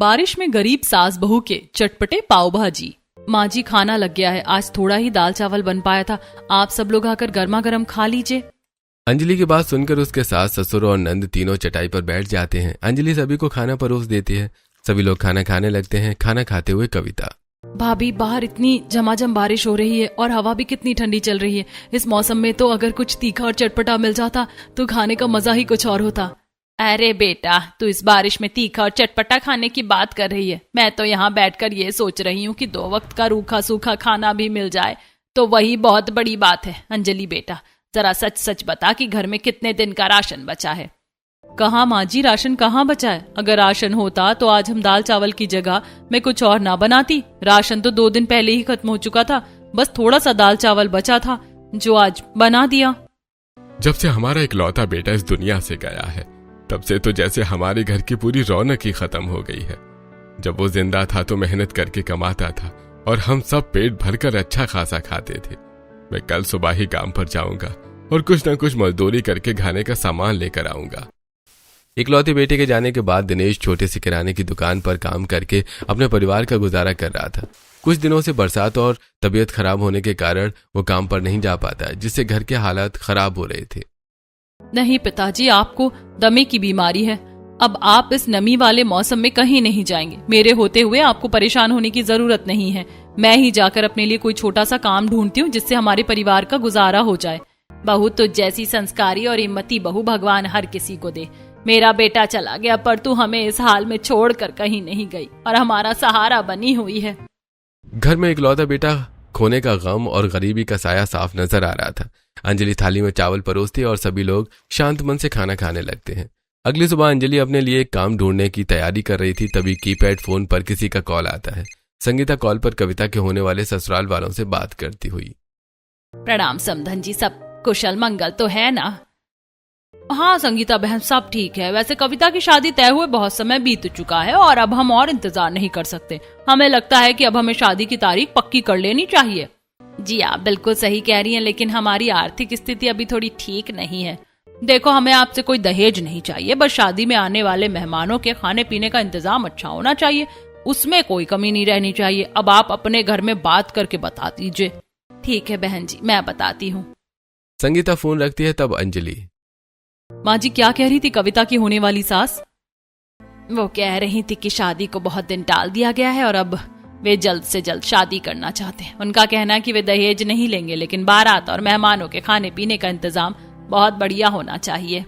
बारिश में गरीब सास बहू के चटपटे पाव भाजी। माँ जी खाना लग गया है, आज थोड़ा ही दाल चावल बन पाया था, आप सब लोग आकर गर्मा गर्म खा लीजिए। अंजलि की बात सुनकर उसके सास, ससुर और नंद तीनों चटाई पर बैठ जाते हैं। अंजलि सभी को खाना परोस देती है। सभी लोग खाना खाने लगते हैं। खाना खाते हुए कविता, भाभी बाहर इतनी झमाझम बारिश हो रही है और हवा भी कितनी ठंडी चल रही है। इस मौसम में तो अगर कुछ तीखा और चटपटा मिल जाता तो खाने का मजा ही कुछ और होता। अरे बेटा, तू इस बारिश में तीखा और चटपटा खाने की बात कर रही है। मैं तो यहाँ बैठकर ये सोच रही हूँ कि 2 वक्त का रूखा सूखा खाना भी मिल जाए तो वही बहुत बड़ी बात है। अंजलि बेटा, जरा सच सच बता कि घर में कितने दिन का राशन बचा है। कहाँ माँ जी, राशन कहाँ बचा है? अगर राशन होता तो आज हम दाल चावल की जगह मैं कुछ और ना बनाती। राशन तो 2 दिन पहले ही खत्म हो चुका था, बस थोड़ा सा दाल चावल बचा था जो आज बना दिया। जब से हमारा इकलौता बेटा इस दुनिया से गया है तब से तो जैसे हमारे घर की पूरी रौनक ही खत्म हो गई है। जब वो जिंदा था तो मेहनत करके कमाता था और हम सब पेट भरकर अच्छा खासा खाते थे। मैं कल सुबह ही काम पर जाऊंगा और कुछ न कुछ मजदूरी करके खाने का सामान लेकर आऊंगा। इकलौते बेटे के जाने के बाद दिनेश छोटे से किराने की दुकान पर काम करके अपने परिवार का गुजारा कर रहा था। कुछ दिनों से बरसात और तबीयत खराब होने के कारण वो काम पर नहीं जा पाता, जिससे घर के हालात खराब हो रहे थे। नहीं पिताजी, आपको दमे की बीमारी है। अब आप इस नमी वाले मौसम में कहीं नहीं जाएंगे। मेरे होते हुए आपको परेशान होने की जरूरत नहीं है। मैं ही जाकर अपने लिए कोई छोटा सा काम ढूंढती हूँ जिससे हमारे परिवार का गुजारा हो जाए। बहू तो जैसी संस्कारी और हिम्मती बहू भगवान हर किसी को दे। मेरा बेटा चला गया पर तू हमें इस हाल में छोड़कर कहीं नहीं गई और हमारा सहारा बनी हुई है। घर में इकलौता बेटा खोने का गम और गरीबी का साया साफ नजर आ रहा था। अंजलि थाली में चावल परोसती और सभी लोग शांत मन से खाना खाने लगते हैं। अगली सुबह अंजलि अपने लिए एक काम ढूंढने की तैयारी कर रही थी, तभी कीपैड फोन पर किसी का कॉल आता है। संगीता कॉल पर कविता के होने वाले ससुराल वालों से बात करती हुई, प्रणाम समधन जी, सब कुशल मंगल तो है ना? हाँ संगीता बहन, सब ठीक है। वैसे कविता की शादी तय हुए बहुत समय बीत चुका है और अब हम और इंतजार नहीं कर सकते। हमें लगता है कि अब हमें शादी की तारीख पक्की कर लेनी चाहिए। जी आप बिल्कुल सही कह रही हैं, लेकिन हमारी आर्थिक स्थिति अभी थोड़ी ठीक नहीं है। देखो, हमें आपसे कोई दहेज नहीं चाहिए, बस शादी में आने वाले मेहमानों के खाने पीने का इंतजाम अच्छा होना चाहिए, उसमें कोई कमी नहीं रहनी चाहिए। अब आप अपने घर में बात करके बता दीजिए। ठीक है बहन जी, मैं बताती हूँ। संगीता फोन रखती है। तब अंजलि, माँ जी क्या कह रही थी कविता की होने वाली सास? वो कह रही थी कि शादी को बहुत दिन टाल दिया गया है और अब वे जल्द से जल्द शादी करना चाहते हैं। उनका कहना है कि वे दहेज नहीं लेंगे, लेकिन बारात और मेहमानों के खाने पीने का इंतजाम बहुत बढ़िया होना चाहिए।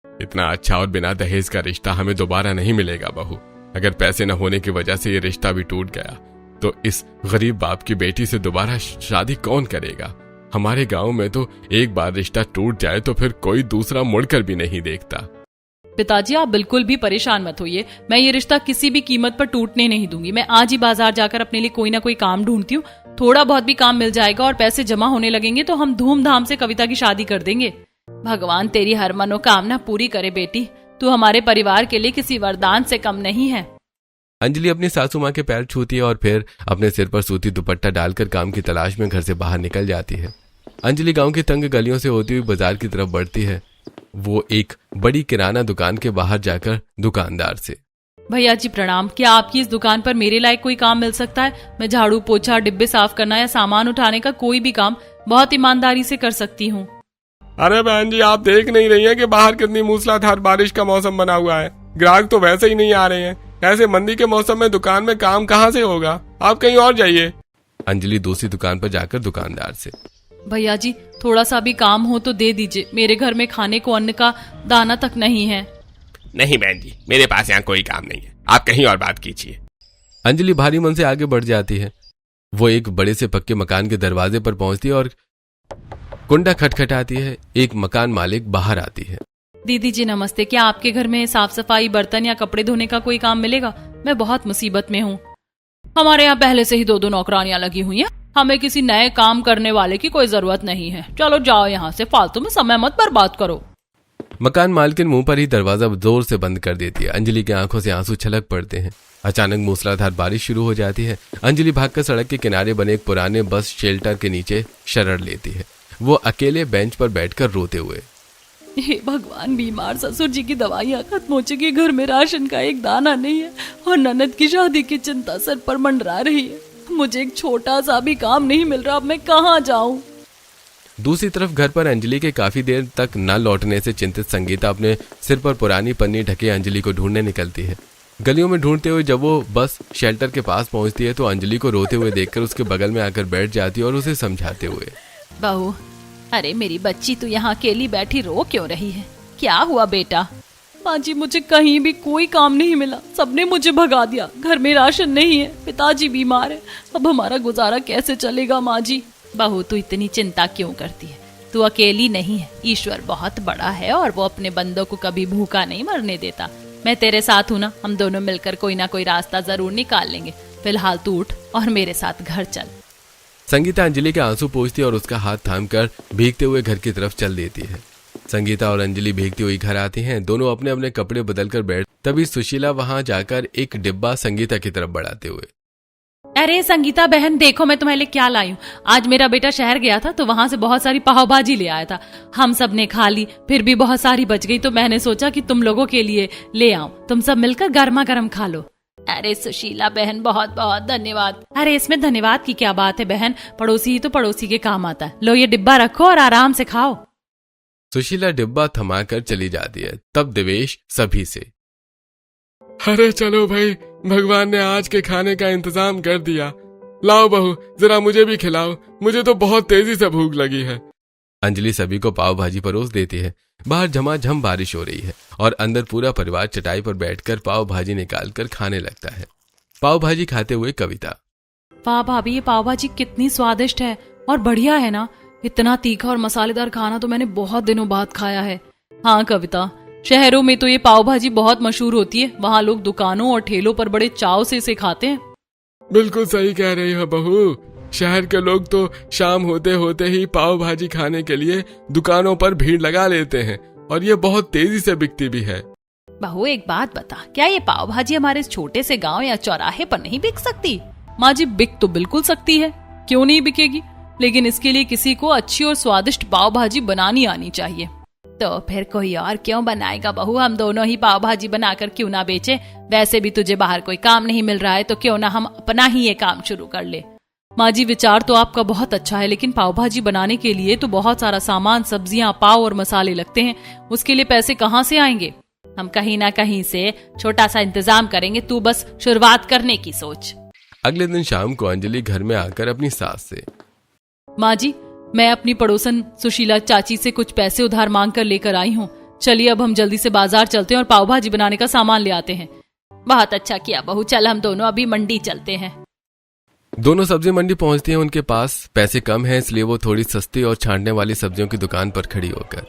इतना अच्छा और बिना दहेज का रिश्ता हमें दोबारा नहीं मिलेगा बहू। अगर पैसे न होने की वजह से ये रिश्ता भी टूट गया तो इस गरीब बाप की बेटी से दोबारा शादी कौन करेगा? हमारे गांव में तो एक बार रिश्ता टूट जाए तो फिर कोई दूसरा मुड़कर भी नहीं देखता। पिताजी आप बिल्कुल भी परेशान मत होइए, मैं ये रिश्ता किसी भी कीमत पर टूटने नहीं दूंगी। मैं आज ही बाजार जाकर अपने लिए कोई ना कोई काम ढूंढती हूँ। थोड़ा बहुत भी काम मिल जाएगा और पैसे जमा होने लगेंगे तो हम धूमधाम से कविता की शादी कर देंगे। भगवान तेरी हर मनोकामना पूरी करे बेटी, तू हमारे परिवार के लिए किसी वरदान से कम नहीं है। अंजलि अपनी सासू माँ के पैर छूती है और फिर अपने सिर पर सूती दुपट्टा डालकर काम की तलाश में घर से बाहर निकल जाती है। अंजलि गांव की तंग गलियों से होती हुई बाजार की तरफ बढ़ती है। वो एक बड़ी किराना दुकान के बाहर जाकर दुकानदार से, भैया जी प्रणाम, क्या आपकी इस दुकान पर मेरे लायक कोई काम मिल सकता है? मैं झाड़ू पोछा, डिब्बे साफ करना या सामान उठाने का कोई भी काम बहुत ईमानदारी से कर सकती हूँ। अरे बहन जी, आप देख नहीं रही हैं कि बाहर कितनी मूसलाधार बारिश का मौसम बना हुआ है। ग्राहक तो वैसे ही नहीं आ रहे हैं। ऐसे मंदी के मौसम में दुकान में काम कहाँ से होगा? आप कहीं और जाइए। अंजलि दूसरी दुकान पर जाकर दुकानदार से, भैया जी थोड़ा सा भी काम हो तो दे दीजिए, मेरे घर में खाने को अन्न का दाना तक नहीं है। नहीं बहन जी, मेरे पास यहाँ कोई काम नहीं है, आप कहीं और बात कीजिए। अंजलि भारी मन से आगे बढ़ जाती है। वो एक बड़े से पक्के मकान के दरवाजे पर पहुंचती है और कुंडा खटखटाती है। एक मकान मालिक बाहर आती है। दीदी जी नमस्ते, क्या आपके घर में साफ सफाई, बर्तन या कपड़े धोने का कोई काम मिलेगा? मैं बहुत मुसीबत में हूँ। हमारे यहाँ पहले से ही 2 नौकरानियां लगी हुई हैं। हमें किसी नए काम करने वाले की कोई जरूरत नहीं है। चलो जाओ यहाँ से, फालतू में समय मत बर्बाद करो। मकान मालकिन मुंह पर ही दरवाजा जोर से बंद कर देती है। अंजलि की आंखों से आंसू छलक पड़ते हैं। अचानक मूसलाधार बारिश शुरू हो जाती है। अंजलि भागकर सड़क के किनारे बने एक पुराने बस शेल्टर के नीचे शरण लेती है। वो अकेले बेंच पर बैठकर रोते हुए, हे भगवान, बीमार ससुर जी की दवाइयाँ खत्म हो चुकी, घर में राशन का एक दाना नहीं है और ननद की शादी की चिंता सर पर मंडरा रही है। मुझे एक छोटा सा भी काम नहीं मिल रहा, अब मैं कहाँ जाऊँ। दूसरी तरफ घर पर अंजलि के काफी देर तक न लौटने से चिंतित संगीता अपने सिर पर पुरानी पन्नी ढके अंजलि को ढूंढने निकलती है। गलियों में ढूंढते हुए जब वो बस शेल्टर के पास पहुंचती है तो अंजलि को रोते हुए देखकर उसके बगल में आकर बैठ जाती है और उसे समझाते हुए, बहू, अरे मेरी बच्ची, तू यहाँ अकेली बैठी रो क्यों रही है? क्या हुआ बेटा? माँ जी, मुझे कहीं भी कोई काम नहीं मिला, सबने मुझे भगा दिया, घर में राशन नहीं है, पिताजी बीमार है, अब हमारा गुजारा कैसे चलेगा माँ जी? बहू, तू इतनी चिंता क्यों करती है? तू अकेली नहीं है, ईश्वर बहुत बड़ा है और वो अपने बंदों को कभी भूखा नहीं मरने देता। मैं तेरे साथ हूँ ना, हम दोनों मिलकर कोई ना कोई रास्ता जरूर निकाल लेंगे। फिलहाल तू उठ और मेरे साथ घर चल। संगीता अंजलि के आंसू पोंछती और उसका हाथ थामकर भीगते हुए घर की तरफ चल देती है। संगीता और अंजलि भीगती हुई घर आती हैं। दोनों अपने अपने कपड़े बदलकर बैठ, तभी सुशीला वहां जाकर एक डिब्बा संगीता की तरफ बढ़ाते हुए, अरे संगीता बहन, देखो मैं तुम्हारे लिए क्या लाई हूँ। आज मेरा बेटा शहर गया था तो वहां से बहुत सारी पाव भाजी ले आया था, हम सब ने खा ली, फिर भी बहुत सारी बच गई तो मैंने सोचा कि तुम लोगों के लिए ले आऊं, तुम सब मिलकर गर्मा गर्म खा लो। अरे सुशीला बहन, बहुत बहुत धन्यवाद। अरे इसमें धन्यवाद की क्या बात है बहन, पड़ोसी ही तो पड़ोसी के काम आता है। लो ये डिब्बा रखो और आराम से खाओ। सुशीला डिब्बा थमाकर चली जाती है। तब देवेश सभी से, अरे चलो भाई, भगवान ने आज के खाने का इंतजाम कर दिया। लाओ बहू, जरा मुझे भी खिलाओ, मुझे तो बहुत तेजी से भूख लगी है। अंजलि सभी को पाव भाजी परोस देती है। बाहर झमाझम बारिश हो रही है और अंदर पूरा परिवार चटाई पर बैठकर पाव भाजी निकालकर खाने लगता है। पाव भाजी खाते हुए कविता, वाह भाभी, ये पाव भाजी कितनी स्वादिष्ट है और बढ़िया है ना। इतना तीखा और मसालेदार खाना तो मैंने बहुत दिनों बाद खाया है। हाँ कविता, शहरों में तो ये पाव भाजी बहुत मशहूर होती है, वहाँ लोग दुकानों और ठेलों पर बड़े चाव से इसे खाते हैं। बिल्कुल सही कह रही हो बहू, शहर के लोग तो शाम होते होते ही पाव भाजी खाने के लिए दुकानों पर भीड़ लगा लेते हैं और ये बहुत तेजी से बिकती भी है। बहू एक बात बता, क्या ये पाव भाजी हमारे इस छोटे से गांव या चौराहे पर नहीं बिक सकती? माँ जी, बिक तो बिल्कुल सकती है, क्यों नहीं बिकेगी, लेकिन इसके लिए किसी को अच्छी और स्वादिष्ट पाव भाजी बनानी आनी चाहिए। तो फिर कोई और क्यों बनाएगा बहू, हम दोनों ही पाव भाजी बनाकर क्यों ना बेचे? वैसे भी तुझे बाहर कोई काम नहीं मिल रहा है तो क्यों ना हम अपना ही ये काम शुरू कर ले। माँ जी, विचार तो आपका बहुत अच्छा है, लेकिन पाव भाजी बनाने के लिए तो बहुत सारा सामान, सब्जियां, पाव और मसाले लगते हैं, उसके लिए पैसे कहाँ से आएंगे? हम कहीं ना कहीं से छोटा सा इंतजाम करेंगे, तू बस शुरुआत करने की सोच। अगले दिन शाम को अंजलि घर में आकर अपनी सास से, माँ जी, मैं अपनी पड़ोसन सुशीला चाची से कुछ पैसे उधार मांग कर लेकर आई हूँ, चलिए अब हम जल्दी से बाजार चलते हैं और पाव भाजी बनाने का सामान ले आते हैं। बहुत अच्छा किया बहू, चल हम दोनों अभी मंडी चलते हैं। दोनों सब्जी मंडी पहुंचती हैं। उनके पास पैसे कम हैं, इसलिए वो थोड़ी सस्ती और छांटने वाली सब्जियों की दुकान पर खड़ी होकर,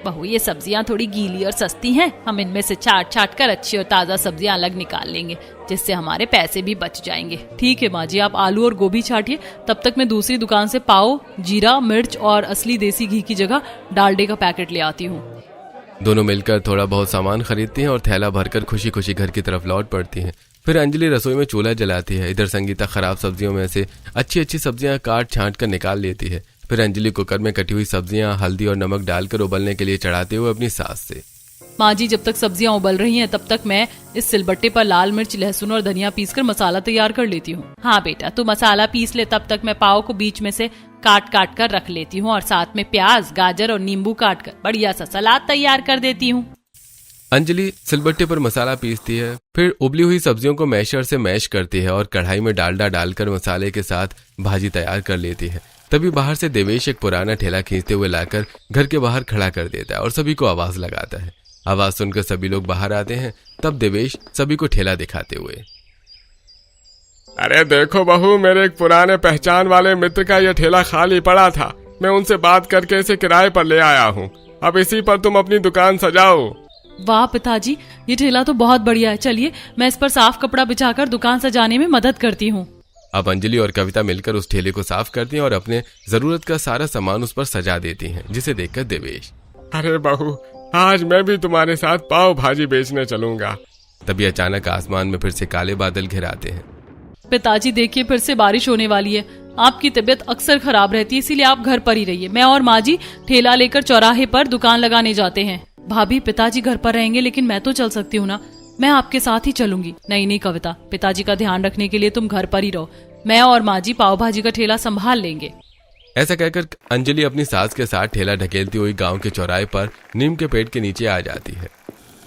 बहू ये सब्जियां थोड़ी गीली और सस्ती हैं, हम इनमें से छाट छाट कर अच्छी और ताज़ा सब्जियां अलग निकाल लेंगे, जिससे हमारे पैसे भी बच जाएंगे। ठीक है माँ जी, आप आलू और गोभी छाटिए, तब तक मैं दूसरी दुकान से पाव, जीरा, मिर्च और असली देसी घी की जगह डालडे का पैकेट ले आती हूँ। दोनों मिलकर थोड़ा बहुत सामान खरीदती हैं और थैला भरकर खुशी खुशी घर की तरफ लौट पड़ती हैं। फिर अंजलि रसोई में चूल्हा जलाती है। इधर संगीता खराब सब्जियों में से अच्छी अच्छी सब्जियां काट छांट कर निकाल लेती है। फिर अंजलि कुकर में कटी हुई सब्जियां हल्दी और नमक डालकर उबलने के लिए चढ़ाते हुए अपनी सास से, माँ जी, जब तक सब्जियां उबल रही हैं तब तक मैं इस सिलबट्टे पर लाल मिर्च, लहसुन और धनिया पीसकर मसाला तैयार कर लेती हूँ। हाँ बेटा, तू मसाला पीस ले, तब तक मैं पाव को बीच में से काट काट कर रख लेती हूँ और साथ में प्याज, गाजर और नींबू काट कर बढ़िया सा सलाद तैयार कर देती हूँ। अंजलि सिलबट्टे पर मसाला पीसती है, फिर उबली हुई सब्जियों को मैशर से मैश करती है और कढ़ाई में डालडा डालकर मसाले के साथ भाजी तैयार कर लेती है। तभी बाहर से देवेश एक पुराना ठेला खींचते हुए लाकर घर के बाहर खड़ा कर देता है और सभी को आवाज लगाता है। आवाज सुनकर सभी लोग बाहर आते हैं। तब देवेश सभी को ठेला दिखाते हुए, अरे देखो बहू, मेरे एक पुराने पहचान वाले मित्र का यह ठेला खाली पड़ा था, मैं उनसे बात करके इसे किराए पर ले आया हूँ, अब इसी पर तुम अपनी दुकान सजाओ। वाह पिताजी, ये ठेला तो बहुत बढ़िया है, चलिए मैं इस पर साफ कपड़ा बिछाकर दुकान सजाने में मदद करती हूँ। अब अंजलि और कविता मिलकर उस ठेले को साफ करती हैं और अपने जरूरत का सारा सामान उस पर सजा देती हैं, जिसे देखकर देवेश, अरे बहू, आज मैं भी तुम्हारे साथ पाव भाजी बेचने चलूंगा। तभी अचानक आसमान में फिर से काले बादल घिर आते हैं। पिताजी देखिए, फिर से बारिश होने वाली है, आपकी तबीयत अक्सर खराब रहती है, इसीलिए आप घर पर ही रहिए। मैं और माँ जी ठेला लेकर चौराहे पर दुकान लगाने जाते हैं। भाभी, पिताजी घर पर रहेंगे, लेकिन मैं तो चल सकती हूँ ना। मैं आपके साथ ही चलूंगी। नहीं कविता, पिताजी का ध्यान रखने के लिए तुम घर पर ही रहो। मैं और माँ जी पाव भाजी का ठेला संभाल लेंगे। ऐसा कहकर अंजलि अपनी सास के साथ ठेला ढकेलती हुई गांव के चौराहे पर नीम के पेड़ के नीचे आ जाती है।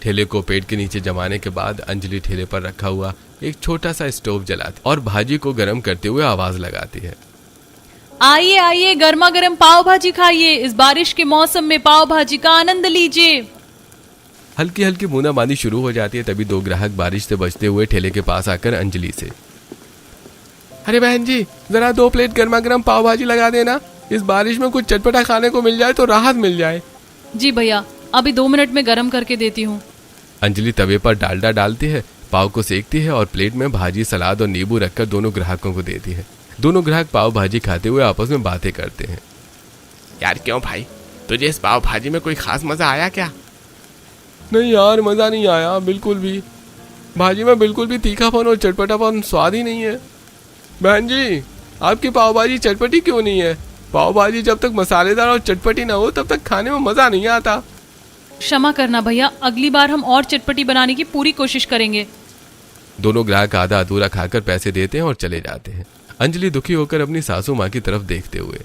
ठेले को पेड़ के नीचे जमाने के बाद अंजलि ठेले पर रखा हुआ एक छोटा सा स्टोव जलाती और भाजी को गर्म करते हुए आवाज लगाती है, आइए आइए, गर्मा गर्म पाव भाजी खाइए। इस बारिश के मौसम में पाव भाजी का आनंद लीजिए। हल्की हल्की बूंदाबांदी शुरू हो जाती है। तभी 2 ग्राहक बारिश से बचते हुए ठेले के पास आकर अंजलि से, अरे बहन जी, जरा 2 प्लेट गर्मा गर्म पाव भाजी लगा देना। इस बारिश में कुछ चटपटा खाने को मिल जाए तो राहत मिल जाए। जी भैया, अभी 2 मिनट में गर्म करके देती हूँ। अंजलि तवे पर डालडा डालती है, पाव को सेकती है और प्लेट में भाजी, सलाद और नींबू रखकर दोनों ग्राहकों को देती है। दोनों ग्राहक पाव भाजी खाते हुए आपस में बातें करते हैं। यार क्यों भाई, तुझे इस पाव भाजी में कोई खास मजा आया क्या? नहीं यार, मजा नहीं आया बिल्कुल भी। भाजी में बिल्कुल भी तीखापन और चटपटापन स्वाद ही नहीं है। बहन जी, आपकी पाव भाजी चटपटी क्यों नहीं है? पाव भाजी जब तक मसालेदार और चटपटी ना हो तब तक खाने में मजा नहीं आता। क्षमा करना भैया, अगली बार हम और चटपटी बनाने की पूरी कोशिश करेंगे। दोनों ग्राहक आधा अधूरा खाकर पैसे देते हैं और चले जाते हैं। अंजलि दुखी होकर अपनी सासू माँ की तरफ देखते हुए,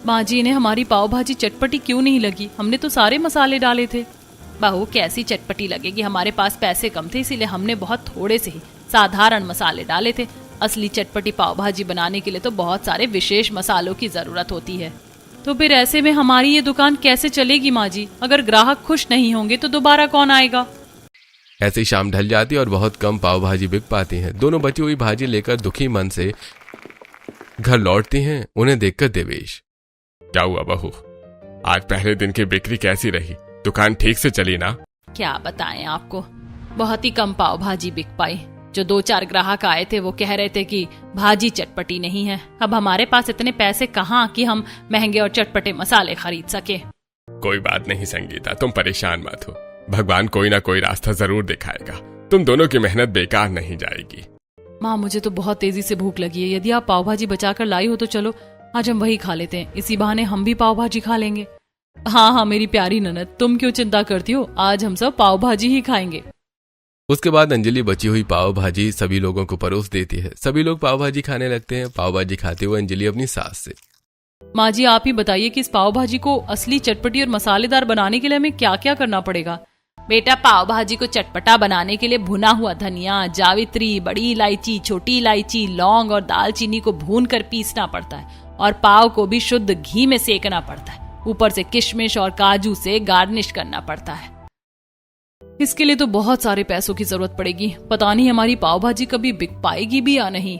माँ जी, इन्हें हमारी पाव भाजी चटपटी क्यों नहीं लगी? हमने तो सारे मसाले डाले थे। बहू, कैसी चटपटी लगेगी? हमारे पास पैसे कम थे, इसीलिए हमने बहुत थोड़े से ही साधारण मसाले डाले थे। असली चटपटी पाव भाजी बनाने के लिए तो बहुत सारे विशेष मसालों की जरूरत होती है। तो फिर ऐसे में हमारी ये दुकान कैसे चलेगी माँ जी? अगर ग्राहक खुश नहीं होंगे तो दोबारा कौन आएगा? ऐसे ही शाम ढल जाती है और बहुत कम पाव भाजी बिक पाती हैं। दोनों बची हुई भाजी लेकर दुखी मन से घर लौटती हैं। उन्हें देखकर देवेश, क्या हुआ बहू, आज पहले दिन की बिक्री कैसी रही? दुकान ठीक से चली ना? क्या बताएं आपको, बहुत ही कम पाव भाजी बिक पाई। जो 2-4 ग्राहक आए थे वो कह रहे थे कि भाजी चटपटी नहीं है। अब हमारे पास इतने पैसे कहाँ कि हम महंगे और चटपटे मसाले खरीद सके। कोई बात नहीं संगीता, तुम परेशान मत हो। भगवान कोई ना कोई रास्ता जरूर दिखाएगा। तुम दोनों की मेहनत बेकार नहीं जाएगी। माँ, मुझे तो बहुत तेजी से भूख लगी है। यदि आप पाव भाजी बचा कर लाई हो तो चलो आज हम वही खा लेते हैं। इसी बहाने हम भी पाव भाजी खा लेंगे। हाँ मेरी प्यारी ननद, तुम क्यों चिंता करती हो? आज हम सब पाव भाजी ही खाएंगे। उसके बाद अंजलि बची हुई पाव भाजी सभी लोगों को परोस देती है। सभी लोग पाव भाजी खाने लगते हैं। पाव भाजी खाते हुए अंजलि अपनी सास से, माँ जी, आप ही बताइए कि इस पाव भाजी को असली चटपटी और मसालेदार बनाने के लिए हमें क्या क्या करना पड़ेगा? बेटा, पाव भाजी को चटपटा बनाने के लिए भुना हुआ धनिया, जावित्री, बड़ी इलायची, छोटी इलायची, लौंग और दालचीनी को भून कर पीसना पड़ता है और पाव को भी शुद्ध घी में सेकना पड़ता है। ऊपर से किशमिश और काजू से गार्निश करना पड़ता है। इसके लिए तो बहुत सारे पैसों की जरूरत पड़ेगी। पता नहीं हमारी पाव भाजी कभी बिक पाएगी भी या नहीं।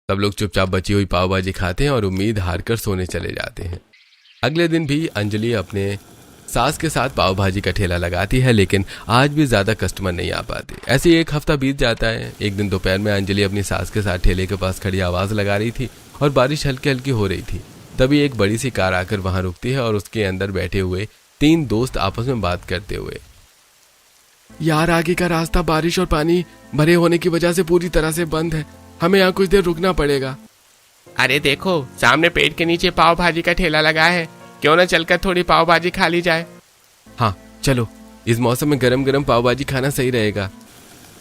सब लोग चुपचाप बची हुई पाव भाजी खाते हैं और उम्मीद हारकर सोने चले जाते हैं। अगले दिन भी अंजलि अपने सास के साथ पाव भाजी का ठेला लगाती है, लेकिन आज भी ज्यादा कस्टमर नहीं आ पाते। ऐसे ही 1 हफ्ता बीत जाता है। एक दिन दोपहर में अंजलि अपनी सास के साथ ठेले के पास खड़ी आवाज लगा रही थी और बारिश हल्की हल्की हो रही थी। तभी एक बड़ी सी कार आकर वहां रुकती है और उसके अंदर बैठे हुए 3 दोस्त आपस में बात करते हुए, यार, आगे का रास्ता बारिश और पानी भरे होने की वजह से पूरी तरह से बंद है। हमें यहाँ कुछ देर रुकना पड़ेगा। अरे देखो, सामने पेड़ के नीचे पाव भाजी का ठेला लगा है। क्यों ना चलकर थोड़ी पाव भाजी खा ली जाए? हाँ चलो, इस मौसम में गरम गरम पाव भाजी खाना सही रहेगा।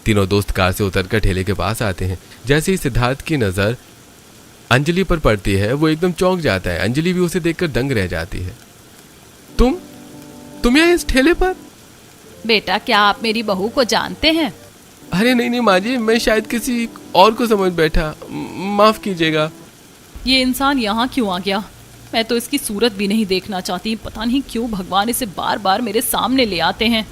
तीनों दोस्त कार से उतरकर ठेले के पास आते हैं। जैसे ही सिद्धार्थ की नजर अंजलि पर पड़ती है वो एकदम चौंक जाता है। अंजलि भी उसे देखकर दंग रह जाती है। तुम यहाँ इस ठेले पर? बेटा, क्या आप मेरी बहू को जानते हैं? अरे नहीं माँ जी, मैं शायद किसी और को समझ बैठा, माफ कीजिएगा। ये इंसान यहाँ क्यों आ गया? मैं तो इसकी सूरत भी नहीं देखना चाहती। पता नहीं क्यों भगवान इसे बार बार मेरे सामने ले आते हैं।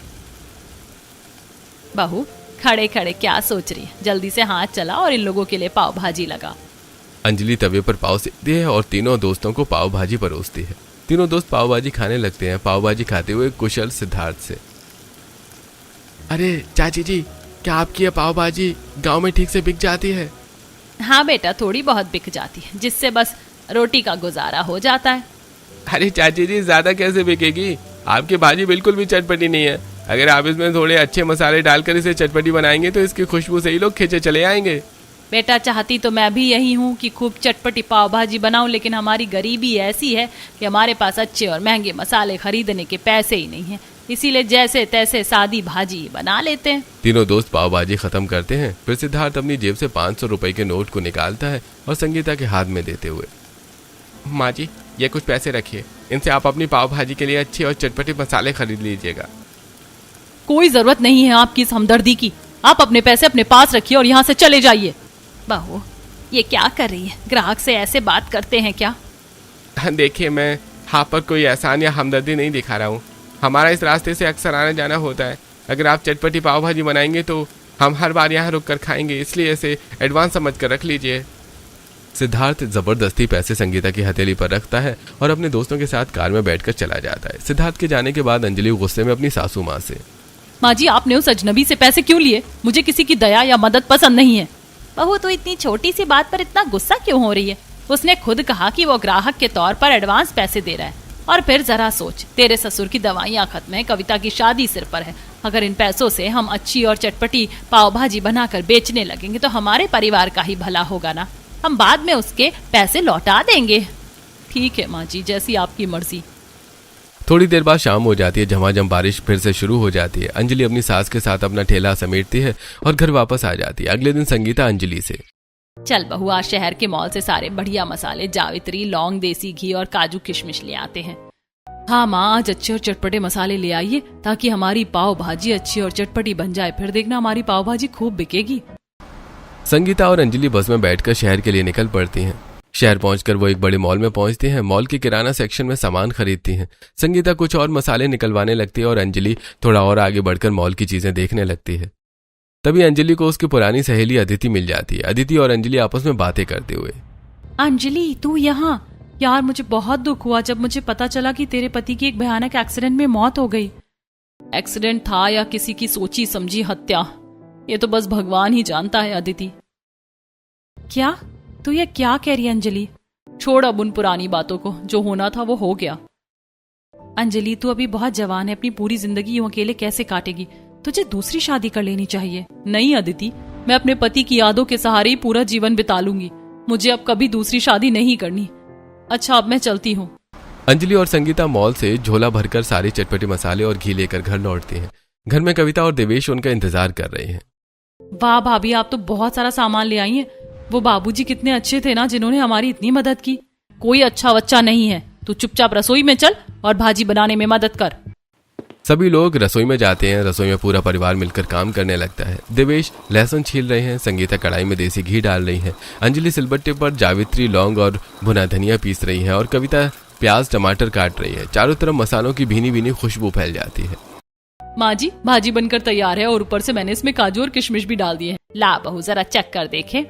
बहू, खड़े खड़े क्या सोच रही है? जल्दी से हाथ चला और इन लोगों के लिए पाव भाजी लगा। अंजलि तवे पर पाव सेकती है और तीनों दोस्तों को पाव भाजी परोसती है। तीनों दोस्त पाव भाजी खाने लगते हैं। पाव भाजी खाते हुए कुशल सिद्धार्थ से, अरे चाची जी, क्या आपकी ये पाव भाजी गांव में ठीक से बिक जाती है? हाँ बेटा, थोड़ी बहुत बिक जाती है, जिससे बस रोटी का गुजारा हो जाता है। अरे चाची जी, ज्यादा कैसे बिकेगी? आपकी भाजी बिल्कुल भी चटपटी नहीं है। अगर आप इसमें थोड़े अच्छे मसाले डालकर इसे चटपटी बनाएंगे तो इसकी खुशबू से ही लोग खींचे चले आएंगे। बेटा चाहती तो मैं भी यही हूँ कि खूब चटपटी पाव भाजी बनाऊं, लेकिन हमारी गरीबी ऐसी है कि हमारे पास अच्छे और महंगे मसाले खरीदने के पैसे ही नहीं हैं, इसीलिए जैसे तैसे सादी भाजी बना लेते हैं। तीनों दोस्त पाव भाजी खत्म करते हैं। फिर सिद्धार्थ अपनी जेब से 500 रुपए के नोट को निकालता है और संगीता के हाथ में देते हुए, माँ जी ये कुछ पैसे रखिए, इनसे आप अपनी पाव भाजी के लिए अच्छे और चटपटे मसाले खरीद लीजिएगा। कोई जरूरत नहीं है आपकी इस हमदर्दी की, आप अपने पैसे अपने पास रखिए और यहाँ से चले जाइए। बहू ये क्या कर रही है, ग्राहक से ऐसे बात करते हैं क्या? देखिए मैं आप पर कोई एहसान या हमदर्दी नहीं दिखा रहा हूँ, हमारा इस रास्ते से अक्सर आना जाना होता है। अगर आप चटपटी पाव भाजी बनाएंगे तो हम हर बार यहाँ रुक कर खाएंगे, इसलिए इसे एडवांस समझ कर रख लीजिए। सिद्धार्थ जबरदस्ती पैसे संगीता की हथेली पर रखता है और अपने दोस्तों के साथ कार में बैठकर चला जाता है। सिद्धार्थ के जाने के बाद अंजलि गुस्से में अपनी सासू माँ से, माँ जी आपने उस अजनबी से पैसे क्यों लिए? मुझे किसी की दया या मदद पसंद नहीं है। बहू तो इतनी छोटी सी बात पर इतना गुस्सा क्यों हो रही है? उसने खुद कहा कि वो ग्राहक के तौर पर एडवांस पैसे दे रहा है। और फिर जरा सोच, तेरे ससुर की दवाइयाँ खत्म है, कविता की शादी सिर पर है। अगर इन पैसों से हम अच्छी और चटपटी पाव भाजी बनाकर बेचने लगेंगे तो हमारे परिवार का ही भला होगा ना, हम बाद में उसके पैसे लौटा देंगे। ठीक है माँ जी, जैसी आपकी मर्जी। थोड़ी देर बाद शाम हो जाती है। झमाझम बारिश फिर से शुरू हो जाती है। अंजलि अपनी सास के साथ अपना ठेला समेटती है और घर वापस आ जाती है। अगले दिन संगीता अंजलि से, चल बहू आज शहर के मॉल से सारे बढ़िया मसाले, जावित्री, लौंग, देसी घी और काजू किशमिश ले आते हैं। हाँ माँ आज अच्छे और चटपटे मसाले ले आइए ताकि हमारी पाव भाजी अच्छी और चटपटी बन जाए, फिर देखना हमारी पाव भाजी खूब बिकेगी। संगीता और अंजलि बस में बैठकर शहर के लिए निकल पड़ती हैं। शहर पहुंचकर वो एक बड़े मॉल में पहुंचती हैं। मॉल के किराना सेक्शन में सामान खरीदती हैं। संगीता कुछ और मसाले निकलवाने लगती है और अंजलि थोड़ा और आगे बढ़कर मॉल की चीजें देखने लगती है। तभी अंजलि को उसकी पुरानी सहेली अदिति मिल जाती है। अदिति और अंजलि आपस में बातें करते हुए, अंजलि तू यहाँ? यार मुझे बहुत दुख हुआ जब मुझे पता चला कि तेरे पति की एक भयानक एक्सीडेंट में मौत हो गई। एक्सीडेंट था या किसी की सोची समझी हत्या, ये तो बस भगवान ही जानता है। अदिति क्या तू ये क्या कह रही है? अंजलि छोड़ अब उन पुरानी बातों को, जो होना था वो हो गया। अंजलि तू अभी बहुत जवान है, अपनी पूरी जिंदगी यूं अकेले कैसे काटेगी? तुझे दूसरी शादी कर लेनी चाहिए। नहीं अदिति, मैं अपने पति की यादों के सहारे ही पूरा जीवन बिता लूंगी, मुझे अब कभी दूसरी शादी नहीं करनी। अच्छा अब मैं चलती हूँ। अंजलि और संगीता मॉल से झोला भरकर सारे चटपटे मसाले और घी लेकर घर लौटते हैं। घर में कविता और देवेश उनका इंतजार कर रहे हैं। वाह भाभी आप तो बहुत सारा सामान ले आई हैं। वो बाबूजी कितने अच्छे थे ना, जिन्होंने हमारी इतनी मदद की। कोई अच्छा बच्चा नहीं है, तू चुपचाप रसोई में चल और भाजी बनाने में मदद कर। सभी लोग रसोई में जाते हैं। रसोई में पूरा परिवार मिलकर काम करने लगता है। देवेश लहसुन छील रहे हैं, संगीता कढ़ाई में देसी घी डाल रही है, अंजलि सिलबट्टे पर जावित्री, लौंग और भुना धनिया पीस रही है और कविता प्याज टमाटर काट रही है। चारों तरफ मसालों की भीनी भीनी खुशबू फैल जाती है। माँ जी भाजी बनकर तैयार है और ऊपर से मैंने इसमें काजू और किशमिश भी डाल दिए हैं। ला बहू जरा चख कर देखे।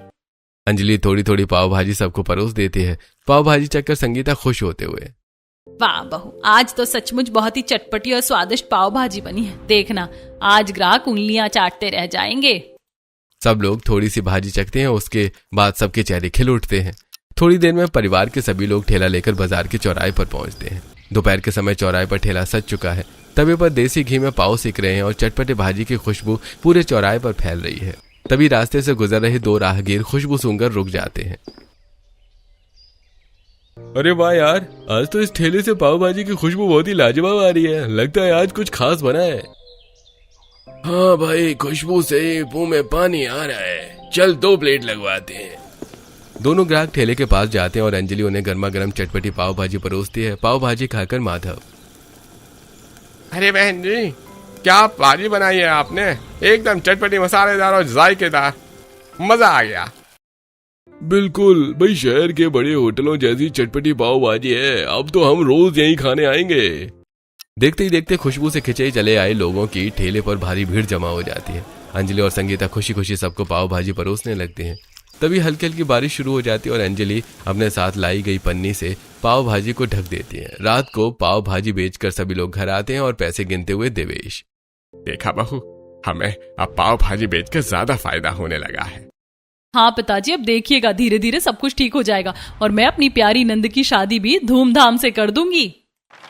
अंजलि थोड़ी थोड़ी पाव भाजी सबको परोस देती है। पाव भाजी चखकर संगीता खुश होते हुए, वाह बहू आज तो सचमुच बहुत ही चटपटी और स्वादिष्ट पाव भाजी बनी है, देखना आज ग्राहक उंगलियां चाटते रह जाएंगे। सब लोग थोड़ी सी भाजी चखते हैं, उसके बाद सबके चेहरे खिल उठते हैं। थोड़ी देर में परिवार के सभी लोग ठेला लेकर बाजार के चौराहे पर पहुंचते हैं। दोपहर के समय चौराहे पर ठेला सज चुका है। तवे पर देसी घी में पाव सेक रहे हैं और चटपटे भाजी की खुशबू पूरे चौराहे पर फैल रही है। तभी रास्ते से गुजर रहे दो राहगीर खुशबू सूंघकर रुक जाते हैं। अरे वाह यार, आज तो इस ठेले से पाव भाजी की खुशबू बहुत ही लाजवाब आ रही है, लगता है आज कुछ खास बना है। हाँ भाई, खुशबू से मुंह में पानी आ रहा है, चल 2 प्लेट लगवाते हैं। दोनों ग्राहक ठेले के पास जाते हैं और अंजलि उन्हें गर्मा गर्म चटपटी पाव भाजी परोसती है। पाव भाजी खाकर माधव, अरे बहन जी क्या भाजी बनाई है आपने, एकदम चटपटी मसालेदार और जायकेदार, मजा आ गया। बिल्कुल भाई, शहर के बड़े होटलों जैसी चटपटी पाव भाजी है, अब तो हम रोज यहीं खाने आएंगे। देखते ही देखते खुशबू से खिंचे चले आए लोगों की ठेले पर भारी भीड़ जमा हो जाती है। अंजलि और संगीता खुशी खुशी सबको पाव भाजी परोसने लगते हैं। तभी हल्की हल्की बारिश शुरू हो जाती है और अंजलि अपने साथ लाई गई पन्नी से पाव भाजी को ढक देती है। रात को पाव भाजी बेचकर सभी लोग घर आते हैं और पैसे गिनते हुए देवेश, देखा बहू, हमें अब पाव भाजी बेचकर ज्यादा फायदा होने लगा है। हाँ पिताजी, अब देखिएगा धीरे धीरे सब कुछ ठीक हो जाएगा और मैं अपनी प्यारी नंद की शादी भी धूमधाम से कर दूंगी।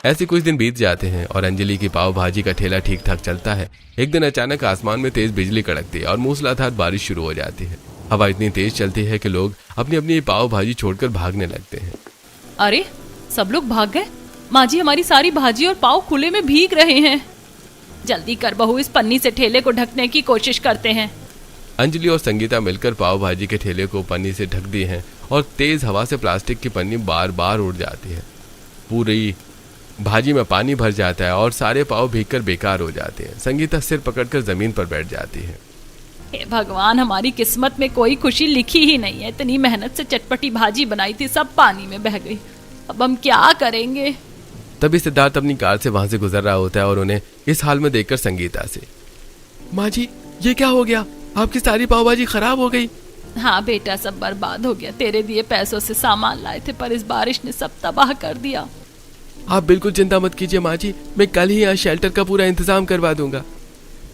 ऐसे कुछ दिन बीत जाते हैं और अंजलि की पाव भाजी का ठेला ठीक ठाक चलता है। एक दिन अचानक आसमान में तेज बिजली कड़कती है और मूसलाधार बारिश शुरू हो जाती है। हवा इतनी तेज चलती है कि लोग अपनी अपनी पाव भाजी छोड़कर भागने लगते हैं। अरे सब लोग भाग गए। माँ जी, हमारी सारी भाजी और पाव खुले में भीग रहे हैं। जल्दी कर बहू, इस पन्नी से ठेले को ढकने की कोशिश करते हैं। अंजलि और संगीता मिलकर पाव भाजी के ठेले को पन्नी से ढक दी हैं और तेज हवा से प्लास्टिक की पन्नी बार बार उड़ जाती है। पूरी भाजी में पानी भर जाता है और सारे पाव भीगकर बेकार हो जाते हैं। संगीता सिर पकड़कर जमीन पर बैठ जाती है। हे भगवान, हमारी किस्मत में कोई खुशी लिखी ही नहीं है। इतनी मेहनत से चटपटी भाजी बनाई थी, सब पानी में बह गई। अब हम क्या करेंगे? तभी सिद्धार्थ अपनी कार से वहां से गुजर रहा होता है और उन्हें इस हाल में देखकर संगीता से, माँ जी ये क्या हो गया? आपकी सारी पाव भाजी खराब हो गई। हाँ बेटा, सब बर्बाद हो गया। तेरे दिए पैसों से सामान लाए थे, पर इस बारिश ने सब तबाह कर दिया। आप बिल्कुल चिंता मत कीजिए माँ जी, मैं कल ही यहाँ शेल्टर का पूरा इंतजाम करवा दूंगा।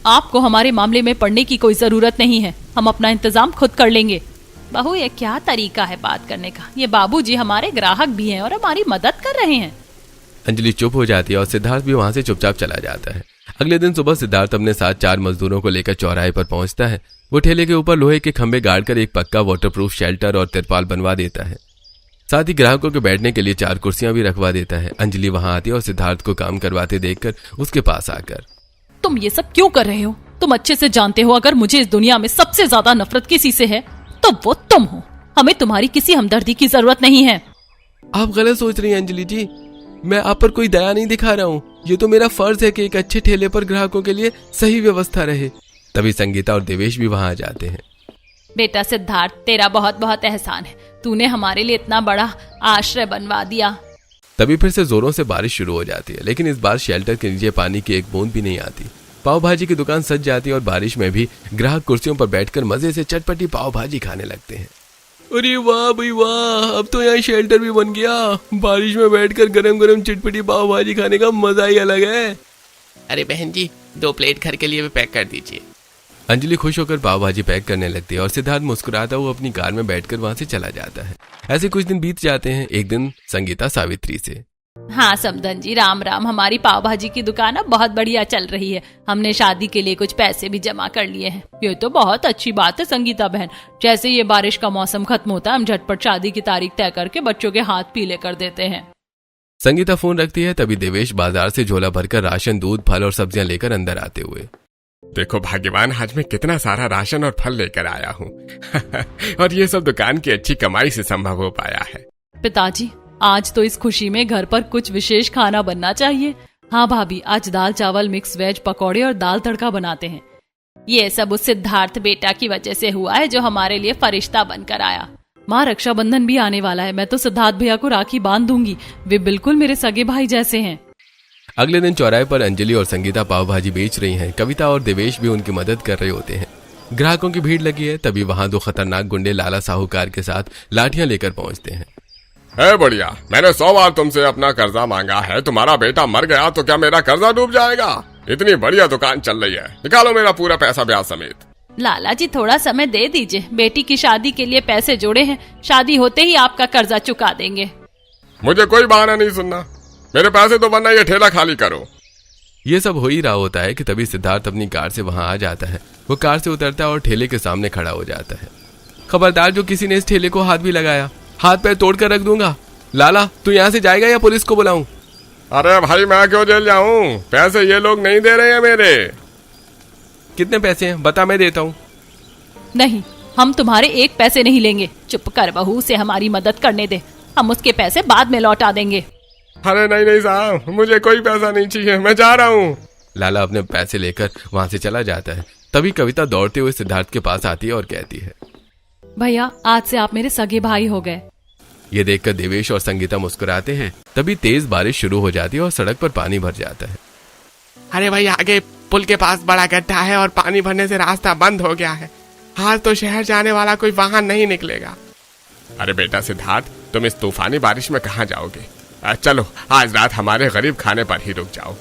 आपको हमारे मामले में पड़ने की कोई जरूरत नहीं है, हम अपना इंतजाम खुद कर लेंगे। बहू, ये क्या तरीका है बात करने का? ये बाबूजी हमारे ग्राहक भी हैं और हमारी मदद कर रहे हैं। अंजलि चुप हो जाती है और सिद्धार्थ भी वहां से चुपचाप चला जाता है। अगले दिन सुबह सिद्धार्थ अपने साथ 4 मजदूरों को लेकर चौराहे पर पहुंचता है। वो ठेले के ऊपर लोहे के खंभे गाड़कर एक पक्का वाटरप्रूफ शेल्टर और तिरपाल बनवा देता है। साथ ही ग्राहकों के बैठने के लिए 4 कुर्सियां भी रखवा देता है। अंजलि वहां आती है और सिद्धार्थ को काम करवाते देखकर उसके पास आकर, तुम ये सब क्यों कर रहे हो? तुम अच्छे से जानते हो अगर मुझे इस दुनिया में सबसे ज्यादा नफरत किसी से है तो वो तुम हो। हमें तुम्हारी किसी हमदर्दी की जरूरत नहीं है। आप गलत सोच रही हैं अंजलि जी, मैं आप पर कोई दया नहीं दिखा रहा हूँ। ये तो मेरा फर्ज है कि एक अच्छे ठेले पर ग्राहकों के लिए सही व्यवस्था रहे। तभी संगीता और देवेश भी वहां आ जाते हैं। बेटा सिद्धार्थ, तेरा बहुत बहुत एहसान है। तूने हमारे लिए इतना बड़ा आश्रय बनवा दिया। तभी फिर से जोरों से बारिश शुरू हो जाती है, लेकिन इस बार शेल्टर के नीचे पानी की एक बूंद भी नहीं आती। पाव भाजी की दुकान सज जाती है और बारिश में भी ग्राहक कुर्सियों पर बैठकर मजे से चटपटी पाव भाजी खाने लगते हैं। अरे वाह भाई वाह, अब तो यहाँ शेल्टर भी बन गया। बारिश में बैठकर गरम गरम चटपटी पाव भाजी खाने का मजा ही अलग है। अरे बहन जी, 2 प्लेट घर के लिए भी पैक कर दीजिए। अंजलि खुश होकर पाव भाजी पैक करने लगती है और सिद्धार्थ मुस्कुराता हुआ अपनी कार में बैठकर वहां से चला जाता है। ऐसे कुछ दिन बीत जाते हैं। एक दिन संगीता सावित्री से, हाँ समधन जी, राम राम। हमारी पाव भाजी की दुकान अब बहुत बढ़िया चल रही है। हमने शादी के लिए कुछ पैसे भी जमा कर लिए हैं। ये तो बहुत अच्छी बात है संगीता बहन। जैसे ये बारिश का मौसम खत्म होता है, हम झटपट शादी की तारीख तय करके बच्चों के हाथ पीले कर देते हैं। संगीता फोन रखती है। तभी देवेश बाजार से झोला भरकर राशन, दूध, फल और सब्जियां लेकर अंदर आते हुए, देखो भाग्यवान, आज मैं कितना सारा राशन और फल लेकर आया हूँ। और ये सब दुकान की अच्छी कमाई से संभव हो पाया है। पिताजी, आज तो इस खुशी में घर पर कुछ विशेष खाना बनना चाहिए। हाँ भाभी, आज दाल चावल, मिक्स वेज, पकौड़े और दाल तड़का बनाते हैं। ये सब उस सिद्धार्थ बेटा की वजह से हुआ है जो हमारे लिए फरिश्ता बनकर आया। माँ, रक्षाबंधन भी आने वाला है। मैं तो सिद्धार्थ भैया को राखी बांध दूंगी। वे बिल्कुल मेरे सगे भाई जैसे हैं। अगले दिन चौराहे पर अंजलि और संगीता पाव भाजी बेच रही हैं। कविता और देवेश भी उनकी मदद कर रहे होते हैं। ग्राहकों की भीड़ लगी है। तभी वहां 2 खतरनाक गुंडे लाला साहूकार के साथ लाठियां लेकर पहुंचते हैं। है बढ़िया, मैंने 100 बार तुमसे अपना कर्जा मांगा है। तुम्हारा बेटा मर गया तो क्या मेरा कर्जा डूब जाएगा? इतनी बढ़िया दुकान चल रही है, निकालो मेरा पूरा पैसा ब्याज समेत। लाला जी, थोड़ा समय दे दीजिए। बेटी की शादी के लिए पैसे जोड़े हैं, शादी होते ही आपका कर्जा चुका देंगे। मुझे कोई बहाना नहीं सुनना, मेरे पैसे तो वरना ये ठेला खाली करो। ये सब हो ही रहा होता है कि तभी सिद्धार्थ अपनी कार से वहां आ जाता है। वो कार से उतरता है और ठेले के सामने खड़ा हो जाता है। खबरदार, जो किसी ने इस ठेले को हाथ भी लगाया, हाथ पैर तोड़कर रख दूंगा। लाला, तू यहाँ से जाएगा या पुलिस को बुलाऊं? अरे भाई, मैं क्यों जेल जाऊं? पैसे ये लोग नहीं दे रहे हैं मेरे। कितने पैसे हैं बता, मैं देता हूँ। नहीं, हम तुम्हारे 1 पैसे नहीं लेंगे। चुप कर बहू, से हमारी मदद करने दे, हम उसके पैसे बाद में लौटा देंगे। अरे नहीं साहब, मुझे कोई पैसा नहीं चाहिए, मैं जा रहा हूँ। लाला अपने पैसे लेकर वहां से चला जाता है। तभी कविता दौड़ते हुए सिद्धार्थ के पास आती है और कहती है, भैया, आज से आप मेरे सगे भाई हो गए। ये देखकर देवेश और संगीता मुस्कुराते हैं। तभी तेज बारिश शुरू हो जाती है और सड़क पर पानी भर जाता है। अरे भाई, आगे पुल के पास बड़ा गड्ढा है और पानी भरने से रास्ता बंद हो गया है। आज तो शहर जाने वाला कोई वाहन नहीं निकलेगा। अरे बेटा सिद्धार्थ, तुम इस तूफानी बारिश में कहाँ जाओगे? चलो, आज रात हमारे गरीब खाने पर ही रुक जाओ।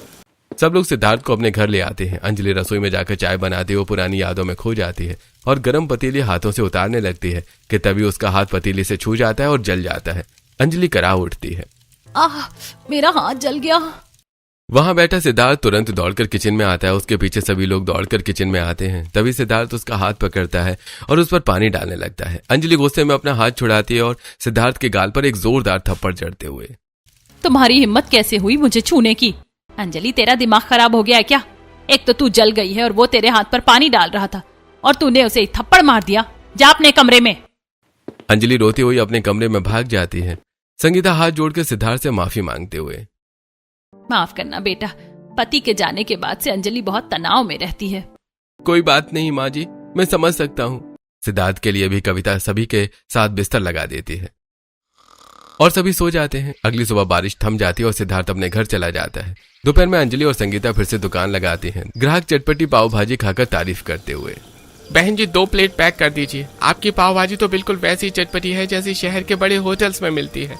सब लोग सिद्धार्थ को अपने घर ले आते हैं। अंजलि रसोई में जाकर चाय बनाती है। वो पुरानी यादों में खो जाती है और गर्म पतीली हाथों से उतारने लगती है कि तभी उसका हाथ पतीली से छू जाता है और जल जाता है। अंजलि करा उठती है, आह, मेरा हाथ जल गया। वहां बैठा सिद्धार्थ तुरंत दौड़कर किचन में आता है। उसके पीछे सभी लोग दौड़कर किचन में आते हैं। तभी सिद्धार्थ उसका हाथ पकड़ता है और उस पर पानी डालने लगता है। अंजलि गुस्से में अपना हाथ छुड़ाती है और सिद्धार्थ के गाल पर एक जोरदार थप्पड़ जड़ते हुए, तुम्हारी हिम्मत कैसे हुई मुझे छूने की? अंजलि, तेरा दिमाग खराब हो गया है क्या? एक तो तू जल गई है और वो तेरे हाथ पर पानी डाल रहा था और तूने उसे एक थप्पड़ मार दिया। जा अपने कमरे में। अंजलि रोती हुई अपने कमरे में भाग जाती है। संगीता हाथ जोड़कर सिद्धार्थ से माफी मांगते हुए, माफ करना बेटा, पति के जाने के बाद से अंजलि बहुत तनाव में रहती है। कोई बात नहीं माँ जी, मैं समझ सकता हूँ। सिद्धार्थ के लिए भी कविता सभी के साथ बिस्तर लगा देती है और सभी सो जाते हैं। अगली सुबह बारिश थम जाती है और सिद्धार्थ अपने घर चला जाता है। दोपहर में अंजलि और संगीता फिर से दुकान लगाती हैं। ग्राहक चटपटी पाव भाजी खाकर तारीफ करते हुए, बहन जी 2 प्लेट पैक कर दीजिए। आपकी पाव भाजी तो बिल्कुल वैसी चटपटी है जैसी शहर के बड़े होटल्स में मिलती है।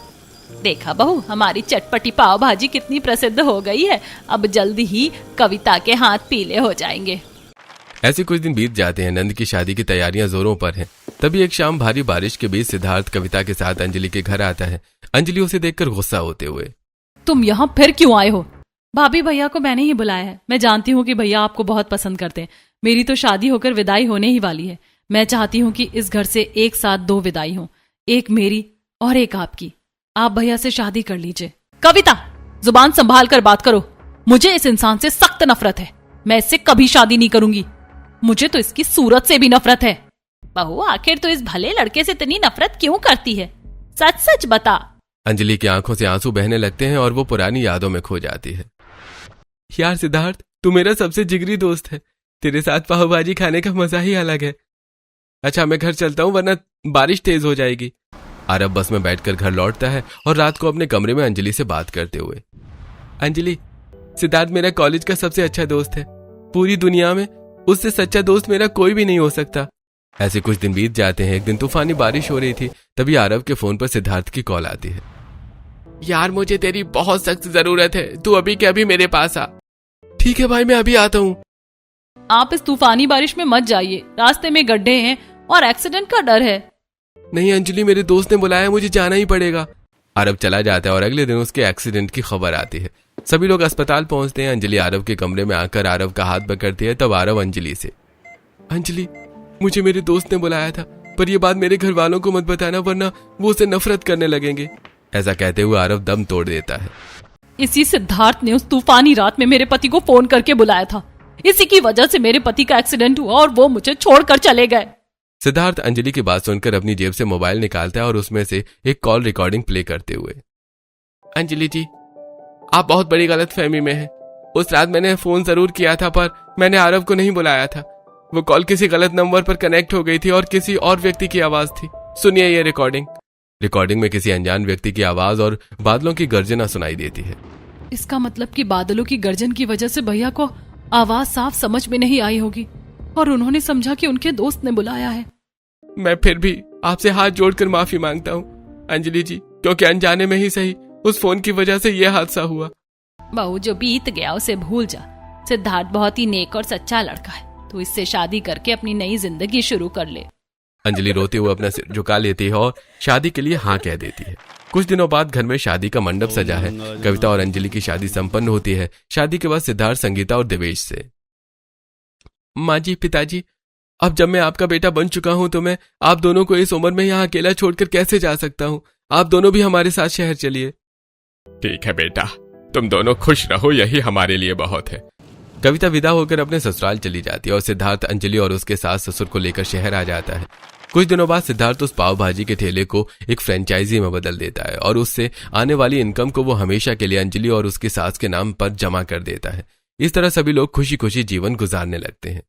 देखा बहू, हमारी चटपटी पाव भाजी कितनी प्रसिद्ध हो गई है। अब जल्दी ही कविता के हाथ पीले हो जाएंगे। ऐसे कुछ दिन बीत जाते हैं। नंद की शादी की तैयारियां जोरों पर हैं। तभी एक शाम भारी बारिश के बीच सिद्धार्थ कविता के साथ अंजलि के घर आता है। अंजलि उसे देखकर गुस्सा होते हुए, तुम यहाँ फिर क्यों आए हो? भाभी, भैया को मैंने ही बुलाया है। मैं जानती हूँ कि भैया आपको बहुत पसंद करते हैं। मेरी तो शादी होकर विदाई होने ही वाली है। मैं चाहती हूँ कि इस घर से एक साथ 2 विदाई हों, एक मेरी और एक आपकी। आप भैया से शादी कर लीजिए। कविता, जुबान संभाल कर बात करो। मुझे इस इंसान से सख्त नफरत है। मैं इससे कभी शादी नहीं करूंगी। मुझे तो इसकी सूरत से भी नफरत है। बहू, आखिर तो इस भले लड़के से इतनी नफरत क्यों करती है? सच सच बता। अंजलि की आंखों से आंसू बहने लगते हैं और वो पुरानी यादों में खो जाती है। यार सिद्धार्थ, तू मेरा सबसे जिगरी दोस्त है। तेरे साथ पाव भाजी खाने का मजा ही अलग है। अच्छा, मैं घर चलता हूँ वरना बारिश तेज हो जाएगी। आरव बस में बैठकर घर लौटता है और रात को अपने कमरे में अंजलि से बात करते हुए, अंजलि, सिद्धार्थ मेरा कॉलेज का सबसे अच्छा दोस्त है। पूरी दुनिया में उससे सच्चा दोस्त मेरा कोई भी नहीं हो सकता। ऐसे कुछ दिन बीत जाते हैं। एक दिन तूफानी बारिश हो रही थी। तभी आरव के फोन पर सिद्धार्थ की कॉल आती है। यार, मुझे तेरी बहुत सख्त जरूरत है। तू अभी के अभी मेरे पास आ। ठीक है भाई, मैं अभी आता हूँ। आप इस तूफानी बारिश में मत जाइए। रास्ते में गड्ढे हैं और एक्सीडेंट का डर है। नहीं अंजलि, मेरे दोस्त ने बुलाया, मुझे जाना ही पड़ेगा। आरव चला जाता है और अगले दिन उसके एक्सीडेंट की खबर आती है। सभी लोग अस्पताल पहुंचते हैं। अंजलि आरव के कमरे में आकर आरव का हाथ पकड़ती है। तब आरव अंजलि से, अंजलि, मुझे मेरे दोस्त ने बुलाया था, पर यह बात मेरे घर वालों को मत बताना वरना वो उसे नफरत करने लगेंगे। ऐसा कहते हुए आरव दम तोड़ देता है। इसी सिद्धार्थ ने उस तूफानी रात में मेरे पति को फोन करके बुलाया था। इसी की वजह से मेरे पति का एक्सीडेंट हुआ और वो मुझे छोड़कर चले गए। सिद्धार्थ अंजलि की बात सुनकर अपनी जेब से मोबाइल निकालता है और उसमें से एक कॉल रिकॉर्डिंग प्ले करते हुए, अंजलि जी, आप बहुत बड़ी गलतफहमी में हैं। उस रात मैंने फोन जरूर किया था पर मैंने आरव को नहीं बुलाया था। वो कॉल किसी गलत नंबर पर कनेक्ट हो गई थी और किसी और व्यक्ति की आवाज थी। सुनिए ये रिकॉर्डिंग में किसी अनजान व्यक्ति की आवाज और बादलों की गर्जना सुनाई देती है। इसका मतलब कि बादलों की गर्जन की वजह से भैया को आवाज साफ समझ में नहीं आई होगी और उन्होंने समझा कि उनके दोस्त ने बुलाया है। मैं फिर भी आपसे हाथ जोड़कर माफी मांगता हूँ अंजलि जी, क्योंकि अनजाने में ही सही उस फोन की वजह से यह हादसा हुआ। बहू, जो बीत गया उसे भूल जा। सिद्धार्थ बहुत ही नेक और सच्चा लड़का है। तू इससे शादी करके अपनी नई जिंदगी शुरू कर ले। अंजलि रोते हुए अपना सिर झुका लेती है और शादी के लिए हाँ कह देती है। कुछ दिनों बाद घर में शादी का मंडप सजा है। कविता और अंजलि की शादी संपन्न होती है। शादी के बाद सिद्धार्थ संगीता और देवेश से, माँ जी, पिताजी, अब जब मैं आपका बेटा बन चुका हूं तो मैं आप दोनों को इस उम्र में यहाँ अकेला छोड़कर कैसे जा सकता हूँ? आप दोनों भी हमारे साथ शहर चलिए। ठीक है बेटा, तुम दोनों खुश रहो, यही हमारे लिए बहुत है। कविता विदा होकर अपने ससुराल चली जाती है और सिद्धार्थ अंजलि और उसके सास ससुर को लेकर शहर आ जाता है। कुछ दिनों बाद सिद्धार्थ उस पाव भाजी के ठेले को एक फ्रेंचाइजी में बदल देता है और उससे आने वाली इनकम को वो हमेशा के लिए अंजलि और उसकी सास के नाम पर जमा कर देता है। इस तरह सभी लोग खुशी खुशी जीवन गुजारने लगते हैं।